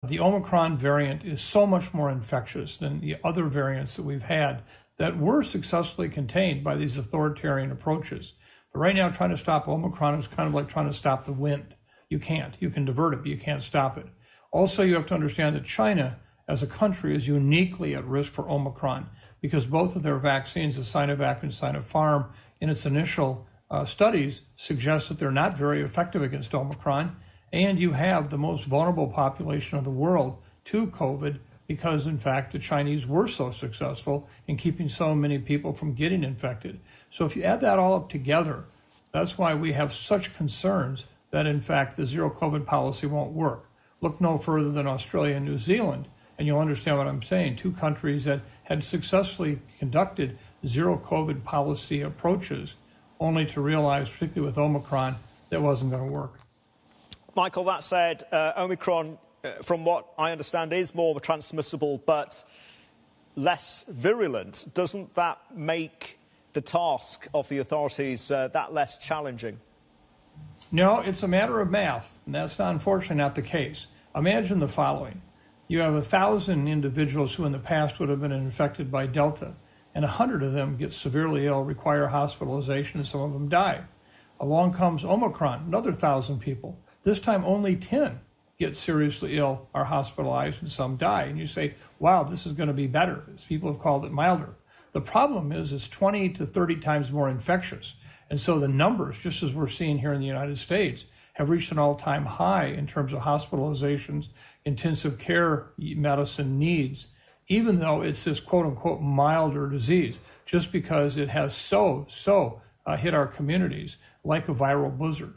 The Omicron variant is so much more infectious than the other variants that we've had that were successfully contained by these authoritarian approaches. But right now, trying to stop Omicron is kind of like trying to stop the wind. You can't. You can divert it, but you can't stop it. Also, you have to understand that China, as a country, is uniquely at risk for Omicron because both of their vaccines, the Sinovac and Sinopharm, in its initial studies, suggest that they're not very effective against Omicron. And you have the most vulnerable population of the world to COVID because, in fact, the Chinese were so successful in keeping so many people from getting infected. So if you add that all up together, that's why we have such concerns that, in fact, the zero COVID policy won't work. Look no further than Australia and New Zealand, and you'll understand what I'm saying. Two countries that had successfully conducted zero COVID policy approaches, only to realize, particularly with Omicron, that wasn't going to work. Michael, that said, Omicron, from what I understand, is more transmissible but less virulent. Doesn't that make the task of the authorities that less challenging? No, it's a matter of math, and that's unfortunately not the case. Imagine the following. You have 1,000 individuals who in the past would have been infected by Delta, and 100 of them get severely ill, require hospitalization, and some of them die. Along comes Omicron, another 1,000 people. This time only 10 get seriously ill, are hospitalized, and some die. And you say, wow, this is going to be better. As people have called it milder. The problem is it's 20 to 30 times more infectious. And so the numbers, just as we're seeing here in the United States, have reached an all-time high in terms of hospitalizations, intensive care medicine needs, even though it's this quote-unquote milder disease, just because it has so hit our communities like a viral blizzard.